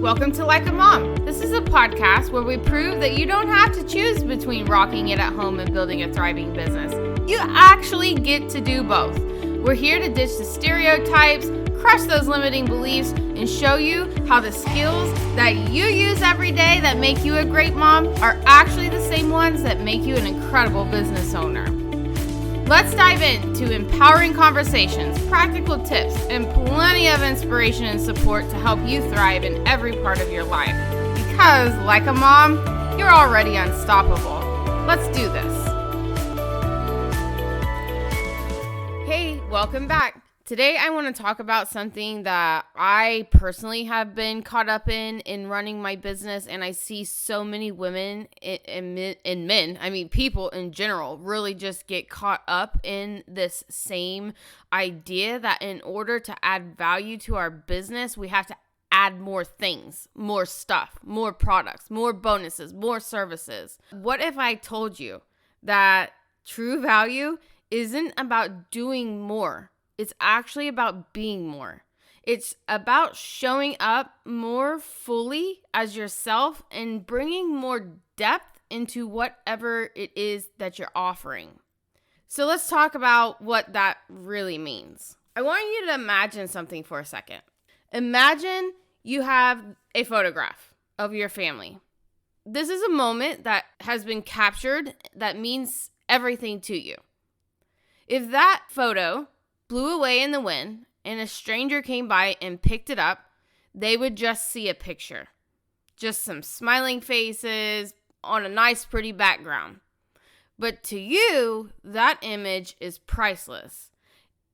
Welcome to Like a Mom. This is a podcast where we prove that you don't have to choose between rocking it at home and building a thriving business. You actually get to do both. We're here to ditch the stereotypes, crush those limiting beliefs, and show you how the skills that you use every day that make you a great mom are actually the same ones that make you an incredible business owner. Let's dive into empowering conversations, practical tips, and plenty of inspiration and support to help you thrive in every part of your life. Because, like a mom, you're already unstoppable. Let's do this. Hey, welcome back. Today, I want to talk about something that I personally have been caught up in running my business, and I see so many women and men, people in general, really just get caught up in this same idea that in order to add value to our business, we have to add more things, more stuff, more products, more bonuses, more services. What if I told you that true value isn't about doing more? It's actually about being more. It's about showing up more fully as yourself and bringing more depth into whatever it is that you're offering. So let's talk about what that really means. I want you to imagine something for a second. Imagine you have a photograph of your family. This is a moment that has been captured that means everything to you. If that photo blew away in the wind and a stranger came by and picked it up, they would just see a picture. Just some smiling faces on a nice, pretty background. But to you, that image is priceless.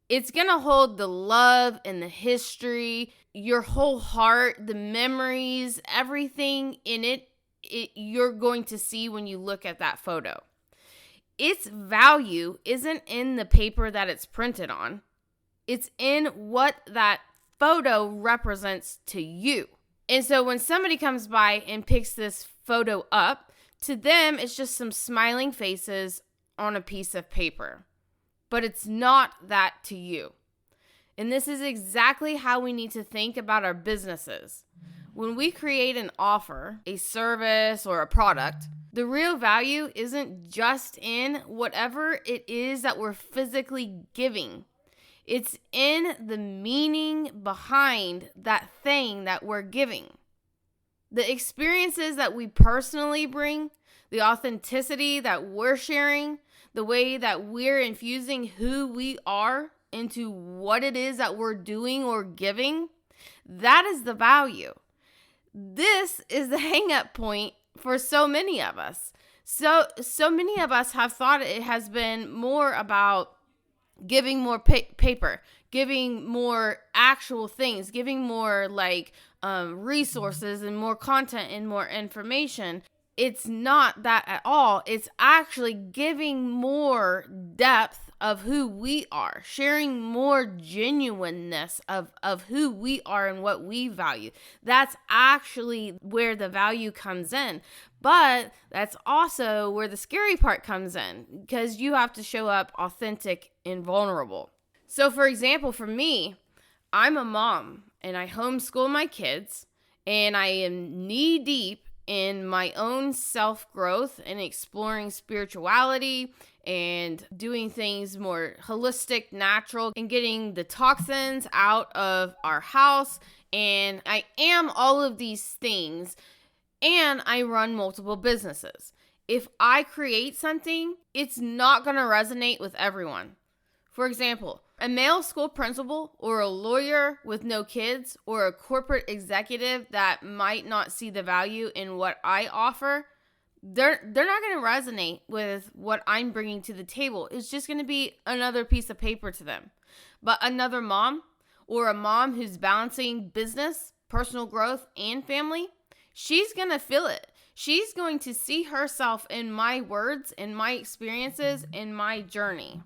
It's going to hold the love and the history, your whole heart, the memories, everything in it you're going to see when you look at that photo. Its value isn't in the paper that it's printed on. It's in what that photo represents to you. And so when somebody comes by and picks this photo up, to them, it's just some smiling faces on a piece of paper. But it's not that to you. And this is exactly how we need to think about our businesses. When we create an offer, a service, or a product, the real value isn't just in whatever it is that we're physically giving. It's in the meaning behind that thing that we're giving. The experiences that we personally bring, the authenticity that we're sharing, the way that we're infusing who we are into what it is that we're doing or giving, that is the value. This is the hang-up point for so many of us. So many of us have thought it has been more about giving more paper, giving more actual things, giving more resources and more content and more information. It's not that at all. It's actually giving more depth of who we are, sharing more genuineness of who we are and what we value. That's actually where the value comes in. But that's also where the scary part comes in, because you have to show up authentic and vulnerable. So for example, for me, I'm a mom and I homeschool my kids, and I am knee deep in my own self-growth and exploring spirituality and doing things more holistic, natural, and getting the toxins out of our house. And I am all of these things, and I run multiple businesses. If I create something, it's not going to resonate with everyone. For example, a male school principal or a lawyer with no kids or a corporate executive that might not see the value in what I offer, they're not going to resonate with what I'm bringing to the table. It's just going to be another piece of paper to them. But another mom or a mom who's balancing business, personal growth, and family, she's going to feel it. She's going to see herself in my words, in my experiences, in my journey.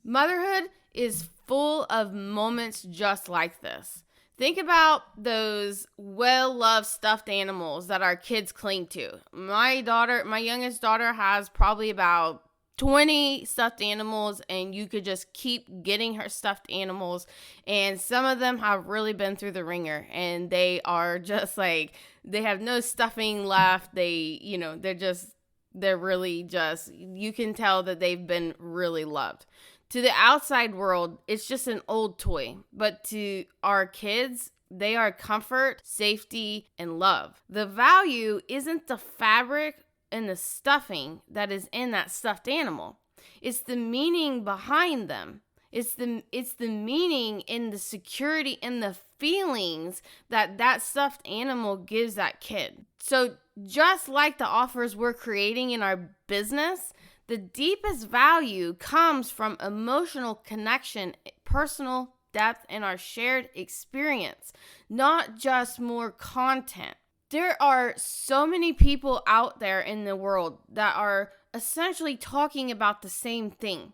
Motherhood is full of moments just like this. Think about those well-loved stuffed animals that our kids cling to. My youngest daughter has probably about 20 stuffed animals, and you could just keep getting her stuffed animals. And some of them have really been through the ringer, and they are just like, they have no stuffing left. They're really just, you can tell that they've been really loved. To the outside world, it's just an old toy, but to our kids, they are comfort, safety, and love. The value isn't the fabric and the stuffing that is in that stuffed animal. It's the meaning behind them. It's the meaning in the security and the feelings that stuffed animal gives that kid. So just like the offers we're creating in our business, the deepest value comes from emotional connection, personal depth, and our shared experience, not just more content. There are so many people out there in the world that are essentially talking about the same thing.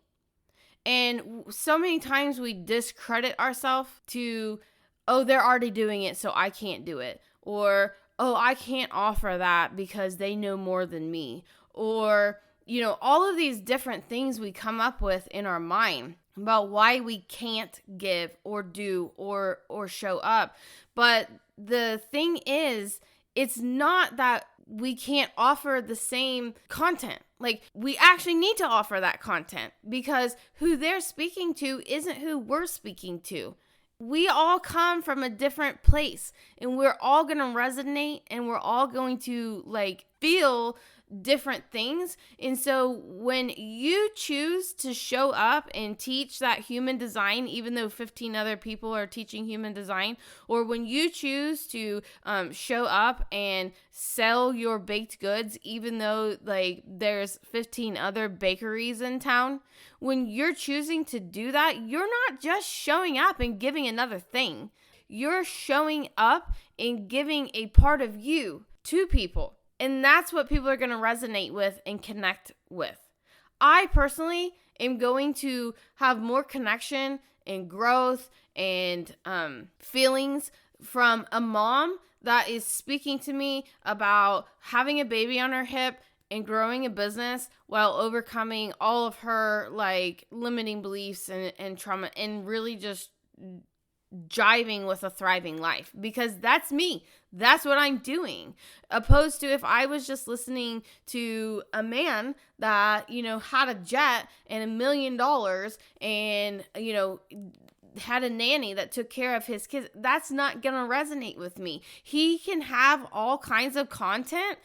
And so many times we discredit ourselves to, oh, they're already doing it, so I can't do it. Or, oh, I can't offer that because they know more than me. Or, all of these different things we come up with in our mind about why we can't give or do or show up. But the thing is, it's not that we can't offer the same content. Like, we actually need to offer that content because who they're speaking to isn't who we're speaking to. We all come from a different place, and we're all going to resonate, and we're all going to feel different things. And so when you choose to show up and teach that human design, even though 15 other people are teaching human design, or when you choose to show up and sell your baked goods, even though there's 15 other bakeries in town, when you're choosing to do that, you're not just showing up and giving another thing. You're showing up and giving a part of you to people. And that's what people are going to resonate with and connect with. I personally am going to have more connection and growth and feelings from a mom that is speaking to me about having a baby on her hip and growing a business while overcoming all of her limiting beliefs and trauma, and really just jiving with a thriving life, because that's me. That's what I'm doing. Opposed to if I was just listening to a man that, had a jet and $1 million and, had a nanny that took care of his kids, that's not going to resonate with me. He can have all kinds of content.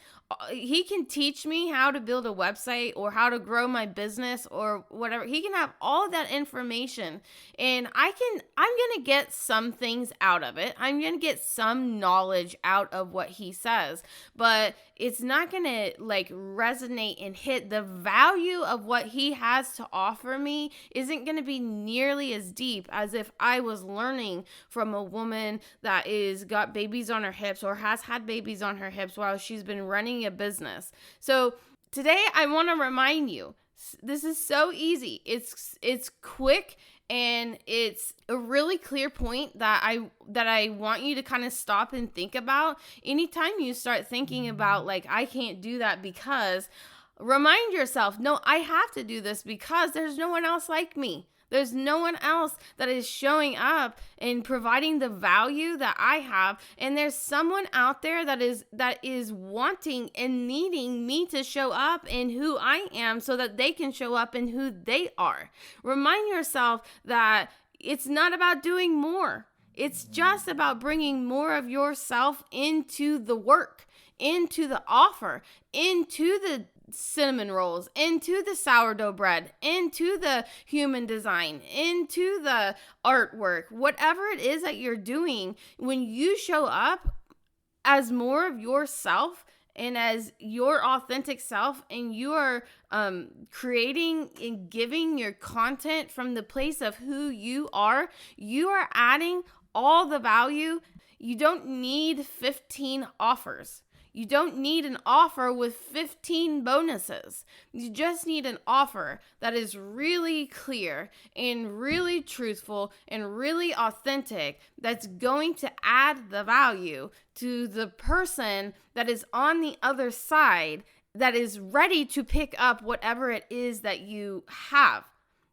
He can teach me how to build a website or how to grow my business or whatever. He can have all of that information, and I'm going to get some things out of it. I'm going to get some knowledge out of what he says, but it's not going to resonate and hit. The value of what he has to offer me isn't going to be nearly as deep as if I was learning from a woman that is got babies on her hips or has had babies on her hips while she's been running a business. So today I want to remind you, this is so easy. It's quick, and it's a really clear point that I want you to kind of stop and think about. Anytime you start thinking about I can't do that because, remind yourself, no, I have to do this because there's no one else like me. There's no one else that is showing up and providing the value that I have. And there's someone out there that is wanting and needing me to show up in who I am so that they can show up in who they are. Remind yourself that it's not about doing more. It's just about bringing more of yourself into the work, into the offer, into the cinnamon rolls, into the sourdough bread, into the human design, into the artwork, whatever it is that you're doing. When you show up as more of yourself and as your authentic self, and you are creating and giving your content from the place of who you are adding all the value. You don't need 15 offers. You don't need an offer with 15 bonuses. You just need an offer that is really clear and really truthful and really authentic, that's going to add the value to the person that is on the other side that is ready to pick up whatever it is that you have.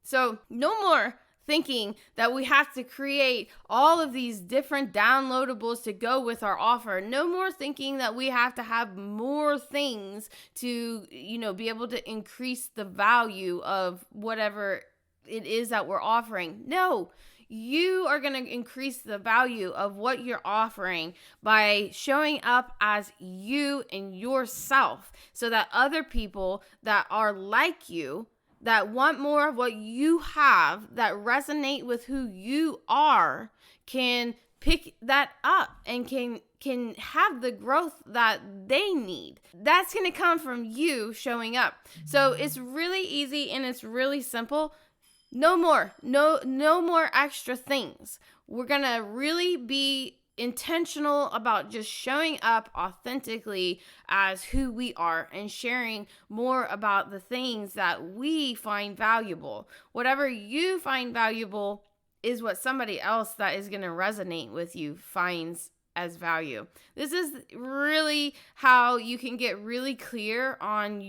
So no more thinking that we have to create all of these different downloadables to go with our offer. No more thinking that we have to have more things to, be able to increase the value of whatever it is that we're offering. No, you are going to increase the value of what you're offering by showing up as you and yourself, so that other people that are like you, that want more of what you have, that resonate with who you are, can pick that up and can have the growth that they need. That's going to come from you showing up. So it's really easy and it's really simple. No more extra things. We're going to really be intentional about just showing up authentically as who we are and sharing more about the things that we find valuable. Whatever you find valuable is what somebody else that is going to resonate with you finds as value. This is really how you can get really clear on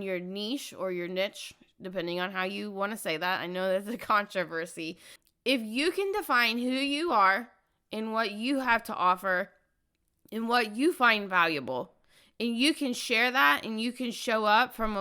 your niche or your niche, depending on how you want to say that. I know there's a controversy. If you can define who you are and what you have to offer and what you find valuable, and you can share that and you can show up from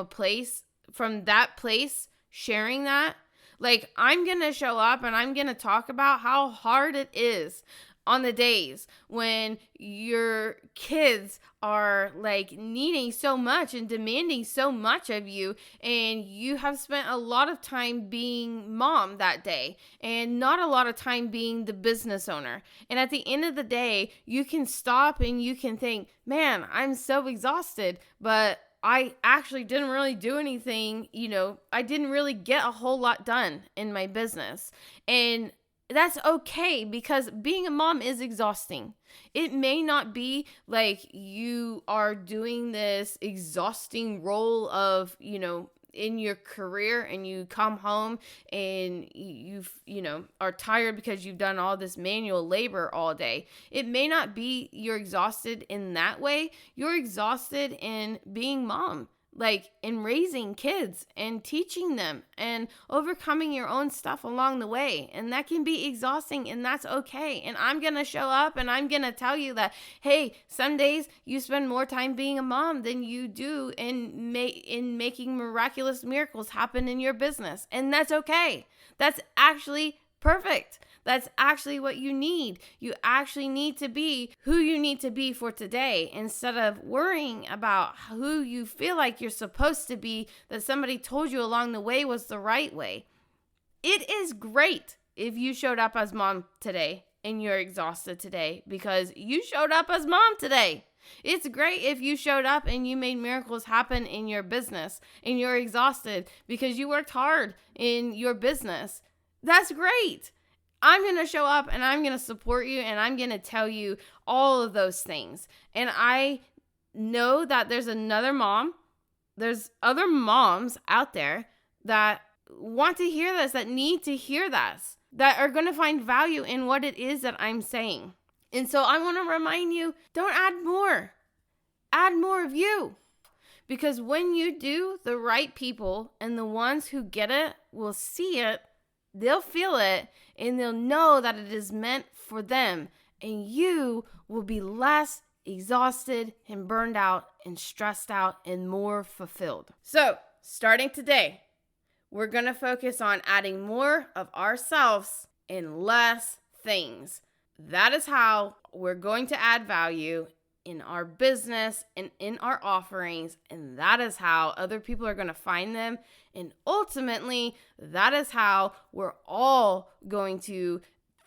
that place, sharing that. Like, I'm going to show up and I'm going to talk about how hard it is on the days when your kids are like needing so much and demanding so much of you, and you have spent a lot of time being mom that day and not a lot of time being the business owner. And at the end of the day, you can stop and you can think, man, I'm so exhausted, but I actually didn't really do anything. I didn't really get a whole lot done in my business. And that's okay, because being a mom is exhausting. It may not be like you are doing this exhausting role of, in your career, and you come home and you are tired because you've done all this manual labor all day. It may not be you're exhausted in that way. You're exhausted in being mom, like in raising kids and teaching them and overcoming your own stuff along the way. And that can be exhausting, and that's okay. And I'm going to show up and I'm going to tell you that, hey, some days you spend more time being a mom than you do in making miraculous miracles happen in your business. And that's okay. That's actually perfect. That's actually what you need. You actually need to be who you need to be for today, instead of worrying about who you feel like you're supposed to be, that somebody told you along the way was the right way. It is great if you showed up as mom today and you're exhausted today because you showed up as mom today. It's great if you showed up and you made miracles happen in your business and you're exhausted because you worked hard in your business. That's great. I'm going to show up and I'm going to support you and I'm going to tell you all of those things. And I know that there's other moms out there that want to hear this, that need to hear this, that are going to find value in what it is that I'm saying. And so I want to remind you, don't add more. Add more of you. Because when you do, the right people and the ones who get it will see it, they'll feel it, and they'll know that it is meant for them. And you will be less exhausted and burned out and stressed out and more fulfilled. So, starting today, we're going to focus on adding more of ourselves and less things. That is how we're going to add value in our business and in our offerings, and that is how other people are going to find them. And ultimately, that is how we're all going to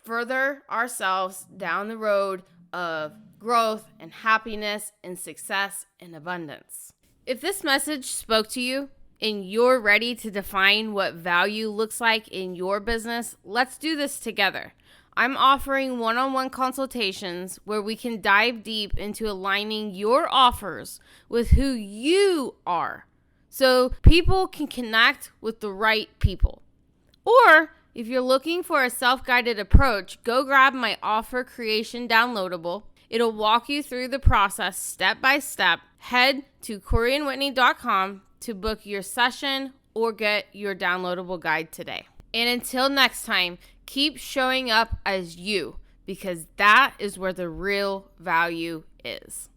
further ourselves down the road of growth and happiness and success and abundance. If this message spoke to you and you're ready to define what value looks like in your business, let's do this together. I'm offering one-on-one consultations where we can dive deep into aligning your offers with who you are, so people can connect with the right people. Or if you're looking for a self-guided approach, go grab my offer creation downloadable. It'll walk you through the process step by step. Head to CoreyandWhitney.com to book your session or get your downloadable guide today. And until next time, keep showing up as you, because that is where the real value is.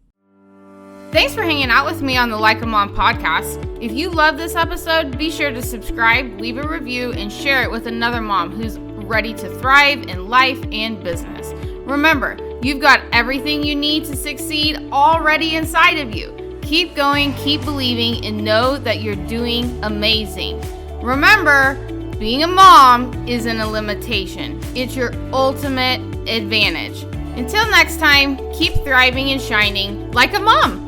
Thanks for hanging out with me on the Like a Mom podcast. If you love this episode, be sure to subscribe, leave a review, and share it with another mom who's ready to thrive in life and business. Remember, you've got everything you need to succeed already inside of you. Keep going, keep believing, and know that you're doing amazing. Remember, being a mom isn't a limitation. It's your ultimate advantage. Until next time, keep thriving and shining like a mom.